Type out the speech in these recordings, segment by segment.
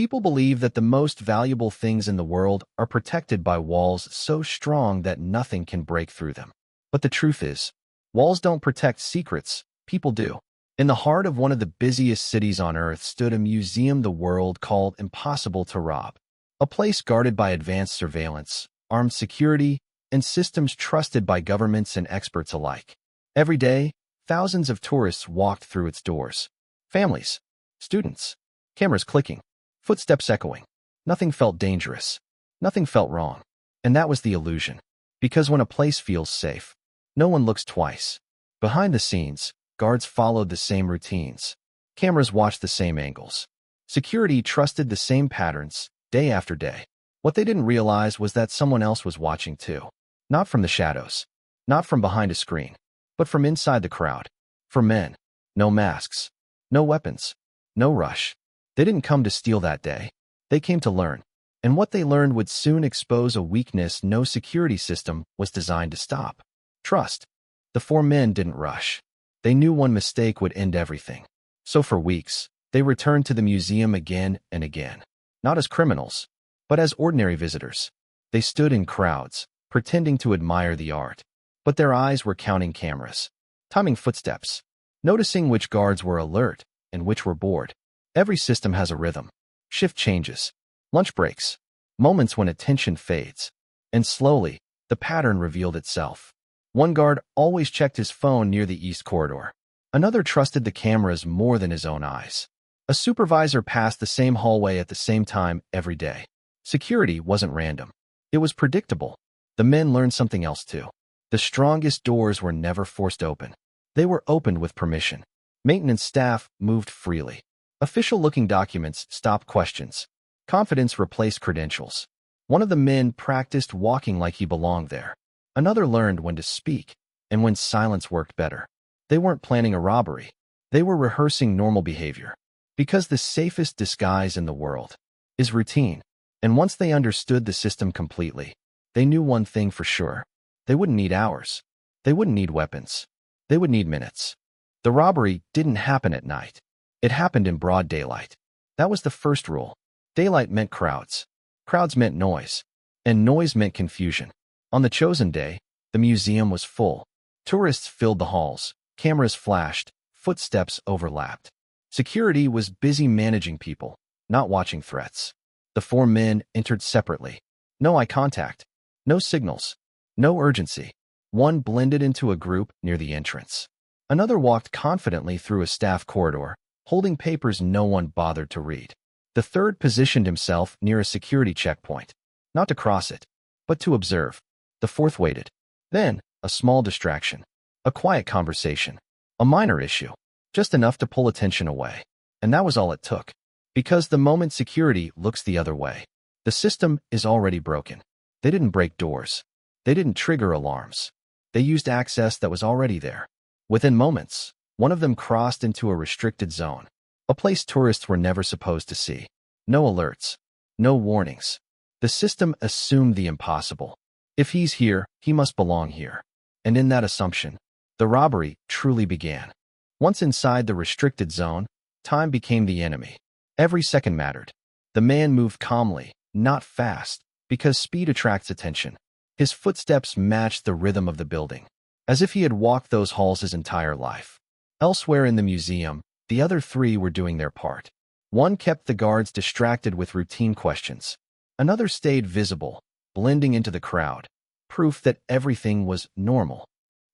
People believe that the most valuable things in the world are protected by walls so strong that nothing can break through them. But the truth is, walls don't protect secrets, people do. In the heart of one of the busiest cities on Earth stood a museum the world called impossible to rob. A place guarded by advanced surveillance, armed security, and systems trusted by governments and experts alike. Every day, thousands of tourists walked through its doors. Families, students, cameras clicking, footsteps echoing. Nothing felt dangerous. Nothing felt wrong. And that was the illusion. Because when a place feels safe, no one looks twice. Behind the scenes, guards followed the same routines. Cameras watched the same angles. Security trusted the same patterns, day after day. What they didn't realize was that someone else was watching too. Not from the shadows. Not from behind a screen. But from inside the crowd. For men. No masks. No weapons. No rush. They didn't come to steal that day. They came to learn. And what they learned would soon expose a weakness no security system was designed to stop. Trust. The four men didn't rush. They knew one mistake would end everything. So for weeks, they returned to the museum again and again. Not as criminals, but as ordinary visitors. They stood in crowds, pretending to admire the art. But their eyes were counting cameras, timing footsteps, noticing which guards were alert and which were bored. Every system has a rhythm. Shift changes, lunch breaks, moments when attention fades. And slowly, the pattern revealed itself. One guard always checked his phone near the east corridor. Another trusted the cameras more than his own eyes. A supervisor passed the same hallway at the same time every day. Security wasn't random. It was predictable. The men learned something else too. The strongest doors were never forced open. They were opened with permission. Maintenance staff moved freely. Official-looking documents stopped questions. Confidence replaced credentials. One of the men practiced walking like he belonged there. Another learned when to speak and when silence worked better. They weren't planning a robbery. They were rehearsing normal behavior. Because the safest disguise in the world is routine. And once they understood the system completely, they knew one thing for sure. They wouldn't need hours. They wouldn't need weapons. They would need minutes. The robbery didn't happen at night. It happened in broad daylight. That was the first rule. Daylight meant crowds. Crowds meant noise. And noise meant confusion. On the chosen day, the museum was full. Tourists filled the halls. Cameras flashed. Footsteps overlapped. Security was busy managing people, not watching threats. The four men entered separately. No eye contact. No signals. No urgency. One blended into a group near the entrance. Another walked confidently through a staff corridor, holding papers no one bothered to read. The third positioned himself near a security checkpoint, not to cross it, but to observe. The fourth waited. Then, a small distraction. A quiet conversation. A minor issue. Just enough to pull attention away. And that was all it took. Because the moment security looks the other way, the system is already broken. They didn't break doors. They didn't trigger alarms. They used access that was already there. Within moments, one of them crossed into a restricted zone, a place tourists were never supposed to see. No alerts. No warnings. The system assumed the impossible. If he's here, he must belong here. And in that assumption, the robbery truly began. Once inside the restricted zone, time became the enemy. Every second mattered. The man moved calmly, not fast, because speed attracts attention. His footsteps matched the rhythm of the building, as if he had walked those halls his entire life. Elsewhere in the museum, the other three were doing their part. One kept the guards distracted with routine questions. Another stayed visible, blending into the crowd, proof that everything was normal.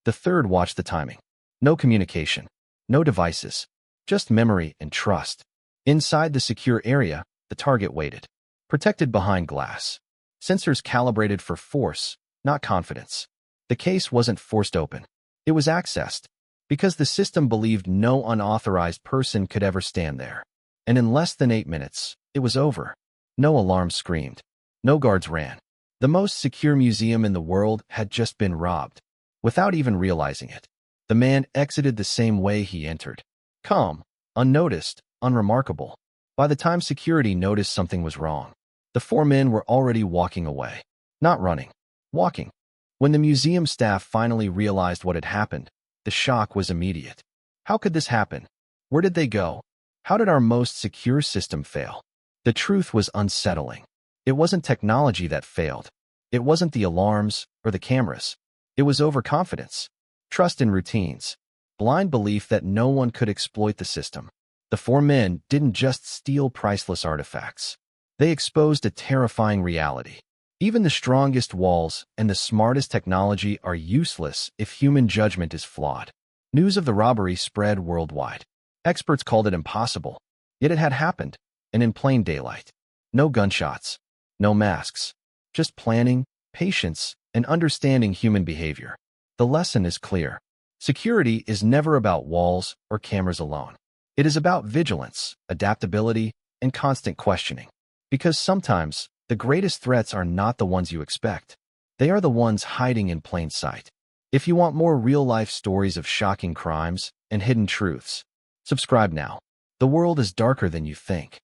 The third watched the timing. No communication. No devices. Just memory and trust. Inside the secure area, the target waited, protected behind glass. Sensors calibrated for force, not confidence. The case wasn't forced open. It was accessed, because the system believed no unauthorized person could ever stand there. And in less than 8 minutes, it was over. No alarms screamed. No guards ran. The most secure museum in the world had just been robbed. Without even realizing it, the man exited the same way he entered. Calm, unnoticed, unremarkable. By the time security noticed something was wrong, the four men were already walking away. Not running. Walking. When the museum staff finally realized what had happened, the shock was immediate. How could this happen? Where did they go? How did our most secure system fail? The truth was unsettling. It wasn't technology that failed. It wasn't the alarms or the cameras. It was overconfidence, trust in routines, blind belief that no one could exploit the system. The four men didn't just steal priceless artifacts. They exposed a terrifying reality. Even the strongest walls and the smartest technology are useless if human judgment is flawed. News of the robbery spread worldwide. Experts called it impossible, yet it had happened, and in plain daylight. No gunshots, no masks, just planning, patience, and understanding human behavior. The lesson is clear. Security is never about walls or cameras alone. It is about vigilance, adaptability, and constant questioning. Because sometimes, the greatest threats are not the ones you expect. They are the ones hiding in plain sight. If you want more real-life stories of shocking crimes and hidden truths, subscribe now. The world is darker than you think.